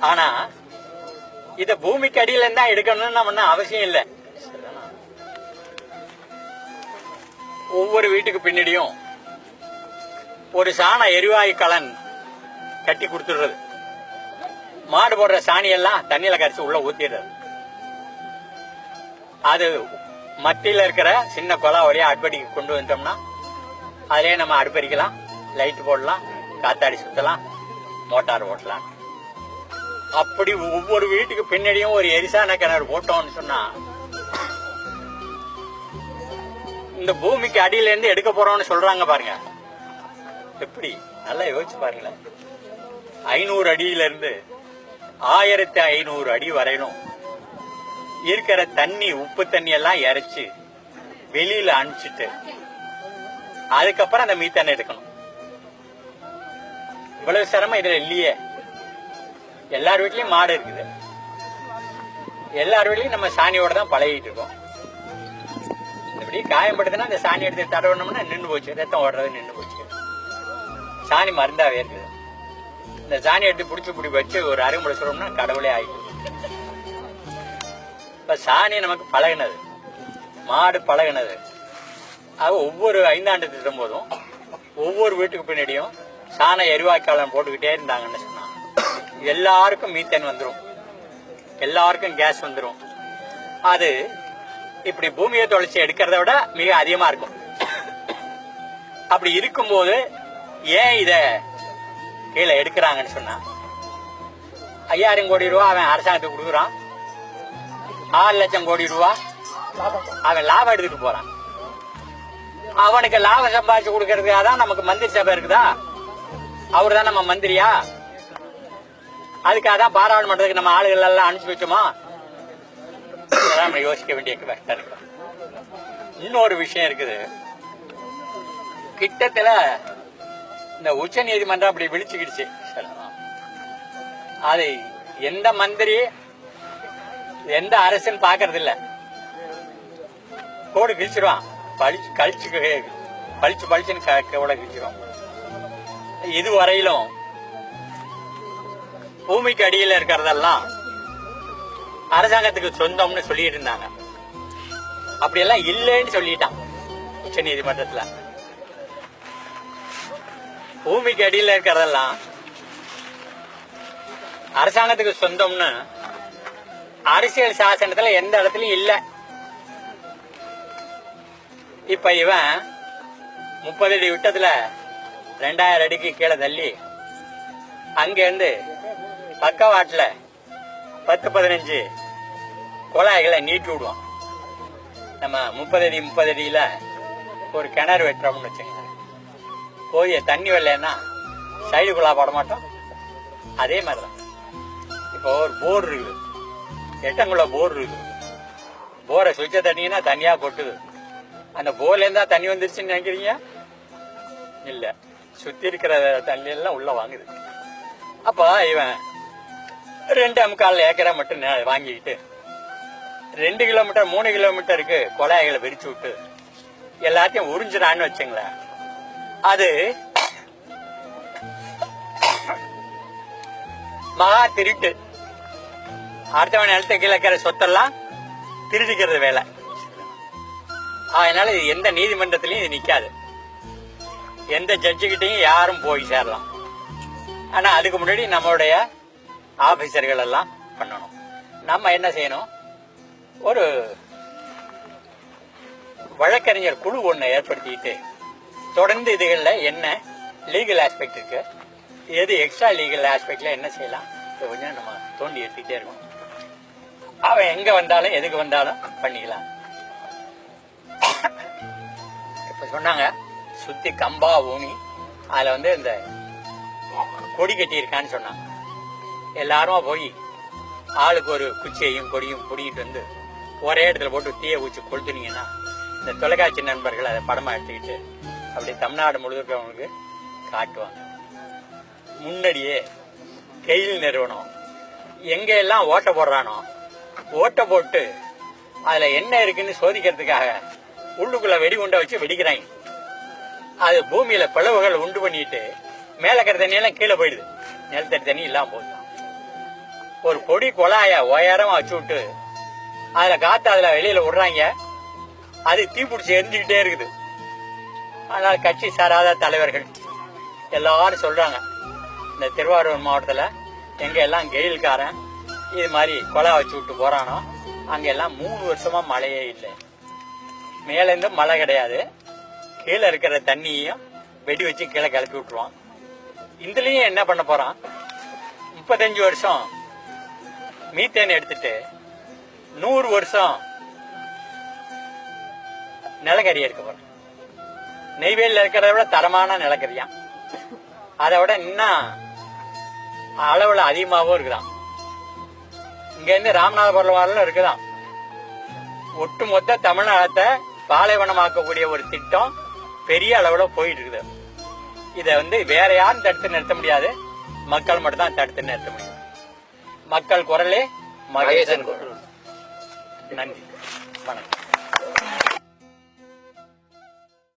ஆனா இத பூமிக்கு அடியில இருந்தா எடுக்கணும்னு நம்ம அவசியம் இல்லை. ஒவ்வொரு வீட்டுக்கு பின்னாடியும் ஒரு சாண எரிவாயு கலன் கட்டி கொடுத்துடுறது. மாடு போடுற சாணியெல்லாம் தண்ணியில கரைச்சி உள்ள ஊத்திடுறது. அது மத்தியில இருக்கிற சின்ன குழா வழியா அடுப்படிக்கு கொண்டு வந்தோம்னா அதிலே நம்ம அடுப்படிக்கலாம், லைட் போடலாம், காத்தாடி சுத்தலாம், மோட்டார் ஓட்டலாம். அப்படி ஒவ்வொரு வீட்டுக்கு பின்னாடியும் ஒரு எரிசான கிணறு போட்டோம்னு சொன்னா இந்த பூமிக்கு அடியில இருந்து எடுக்க போறோம்னு சொல்றாங்க பாருங்க. எப்படி நல்லா யோசிச்சு பாருங்களேன். 500 அடியில இருந்து 1500 அடி வரையிலும் இருக்கிற தண்ணி, உப்பு தண்ணி எல்லாம் இறைச்சு வெளியில அனுப்பிச்சிட்டு அதுக்கப்புறம் அந்த மீத்தண்ணை எடுக்கணும். இவ்வளவு சிரமம் இதுல இல்லையே. எல்லார் வீட்லயும் மாடு இருக்குது. எல்லார் வீட்லயும் நம்ம சாணியோட தான் பழகிட்டு இருக்கோம். இப்படி காயம்படுதுன்னா அந்த சாணி எடுத்து தடவணும்னா நின்று போச்சு, ரத்தம் ஓடுறது நின்று போச்சு. சாணி மருந்தாவே இருக்குது. இந்த சாணி எடுத்து பிடிச்சி வச்சு ஒரு அருகுமுறை சொல்லணும்னா கடவுளே ஆயிடுச்சு. இப்ப சாணி நமக்கு பழகினது, மாடு பழகினது. அது ஒவ்வொரு 5 ஆண்டு திட்டம் போதும் ஒவ்வொரு வீட்டுக்கு பின்னாடியும் சாண எரிவாய்க்காலம் போட்டுக்கிட்டே இருந்தாங்கன்னு சொன்னா எல்லாருக்கும் மீத்தேன் வந்துடும், எல்லாருக்கும் கேஸ் வந்துடும். அது இப்படி பூமியை தொலைச்சி எடுக்கிறத விட மிக அதிகமா இருக்கும். அப்படி இருக்கும்போது ஏன் இத கீழே எடுக்கிறாங்கன்னு சொன்னா 5000 கோடி ரூபாய் அவன் அரசாங்கத்துக்கு கொடுக்குறான், 6 லட்சம் கோடி ரூபாய் அவன் லாபம் எடுத்துட்டு போறான். அவனுக்கு லாபம் சம்பாதிச்சு கொடுக்கறதுக்காக தான் நமக்கு மந்திரி சபை இருக்குதா? அவரு தான் நம்ம மந்திரியா? அதுக்காக தான் பாராளுமன்றத்துக்கு நம்ம ஆளுகள் எல்லாம் அனுப்பிச்சு வச்சோமா? நம்ம யோசிக்க வேண்டிய கஷ்டம் இருக்கு. இன்னொரு விஷயம் இருக்குது. கிட்டத்துல இந்த உச்ச நீதிமன்றம் அப்படி விழிச்சுக்கிடுச்சு. அது எந்த மந்திரி எந்த அரசுன்னு பாக்குறது இல்ல. கோடு கிழிச்சிருவான், பழிச்சுன்னு கோட கிழிச்சிருவான். இதுவரையிலும் பூமிக்கு அடியில் இருக்கிறதெல்லாம் அரசாங்கத்துக்கு சொந்தம்னு சொல்லிட்டு இருந்தாங்க. அப்படியெல்லாம் இல்லைன்னு சொல்லிட்டான் உச்ச நீதிமன்றத்துல. பூமிக்கு அடியில் இருக்கிறதெல்லாம் அரசாங்கத்துக்கு சொந்தம்னு அரசியல் சாசனத்துல எந்த இடத்துலயும் இல்ல. இப்ப இவன் 30 அடி விட்டத்துல 2000 அடிக்கு கீழே தள்ளி அங்கிருந்து பக்கவாட்டுல 10-15 குழாய்களை நீட்டி விடுவான். நம்ம 30 அடியில ஒரு கிணறு வெட்டுறோம்னு வச்சுங்க, போய் தண்ணி வரலன்னா சைடு குழா போட மாட்டோம். அதே மாதிரிதான் இப்போ ஒரு போர் இருக்குது, 8 அங்குலம் போர் இருக்குது. போரை சுவிட்ச தண்ணினா தண்ணியா கொட்டுது. அந்த போர்ல இருந்தா தண்ணி வந்துருச்சுன்னு நினைக்கிறீங்க? இல்ல, சுத்தி இருக்கிற தண்ணி எல்லாம் உள்ள வாங்குது. அப்ப இவன் 2.25 ஏக்கரை மட்டும் வாங்கிக்கிட்டு 2 கிலோமீட்டர் 3 கிலோமீட்டருக்கு குழாய்களை விரிச்சு விட்டு எல்லாத்தையும் உறிஞ்சிடான்னு வச்சுங்களேன். அது மகா திருட்டு. அடுத்தவன் நிலத்தை கீழக்கிற சொத்தெல்லாம் திருடிக்கிறது வேலை. அதனால இது எந்த நீதிமன்றத்திலையும் இது நிக்காது. எந்த ஜட்ஜுகிட்டையும் யாரும் போய் சேரலாம். ஆனா அதுக்கு முன்னாடி நம்மளுடைய ஆபீசர்கள் எல்லாம் பண்ணணும். நம்ம என்ன செய்யணும், ஒரு வழக்கறிஞர் குழு ஒண்ணு ஏற்படுத்திட்டு தொடர்ந்து இதுகள்ல என்ன லீகல் ஆஸ்பெக்ட் இருக்கு, எது எக்ஸ்ட்ரா லீகல் ஆஸ்பெக்ட்ல என்ன செய்யலாம், கொஞ்சம் நம்ம தோண்டி எடுத்துக்கிட்டே இருக்கோம். அவன் எங்க வந்தாலும் எதுக்கு வந்தாலும் பண்ணிக்கலாம். இப்ப சொன்னாங்க சுத்தி கம்பா ஊனி அதுல இந்த கொடி கட்டி இருக்கான்னு சொன்னாங்க. எல்லாரும் போய் ஆளுக்கு ஒரு குச்சியையும் கொடியும் பிடிக்கிட்டு வந்து ஒரே இடத்துல போட்டு தீய ஊச்சி கொளுத்துனீங்கன்னா இந்த தொலைக்காட்சி நண்பர்கள் அதை படமா எடுத்துக்கிட்டு அப்படி தமிழ்நாடு முழுவதுக்கு காட்டுவாங்க. முன்னாடியே கெயில் நிறுவனம் எங்க எல்லாம் ஓட்ட போடுறானோ ஓட்ட போட்டு அதுல என்ன இருக்குன்னு சோதிக்கிறதுக்காக உள்ளுக்குள்ள வெடிகுண்டை வச்சு வெடிக்கிறாங்க. அது பூமியில பிளவுகள் உண்டு பண்ணிட்டு மேல இருக்கிற தண்ணி எல்லாம் கீழே போயிடுது, நிலத்தடி தண்ணி இல்லாம போகுது. ஒரு பொடி குழாய உயரமா வச்சு விட்டு அதுல காத்து அதுல வெளியில விடுறாங்க. அது தீப்பிடிச்சு எரிஞ்சுக்கிட்டே இருக்குது. அதனால கட்சி சாராத தலைவர்கள் எல்லாரும் சொல்றாங்க, இந்த திருவாரூர் மாவட்டத்துல எங்க எல்லாம் கெயில்காரன் இது மாதிரி கொலை வச்சு விட்டு போறானோ அங்க எல்லாம் 3 வருஷமா மழையே இல்லை. மேல இருந்து மழை கிடையாது, கீழே இருக்கிற தண்ணியையும் வெடி வச்சு கீழே கிளப்பி விட்டுருவான். இதுலயும் என்ன பண்ண போறான், 35 வருஷம் மீத்தேன் எடுத்துட்டு 100 வருஷம் நிலக்கரி எடுக்க போறான். நெய்வேலியில் இருக்கிறத விட தரமான நிலக்கரியான், அதை விட இன்னும் அளவுல அதிகமாகவும் இருக்குதான். இங்க இருந்து ராமநாதபுரம் வரலும் இருக்குதான். ஒட்டுமொத்த தமிழ்நாட்டை பாலைவனமாக்கக்கூடிய ஒரு திட்டம் பெரிய அளவுல போயிட்டு இருக்குது. இதை வேற யாரும் தடுத்து நிறுத்த முடியாது, மக்கள் மட்டும் தான் தடுத்து நிறுத்த முடியும். மக்கள் குரலே மகேசன் குரல். நன்றி, வணக்கம்.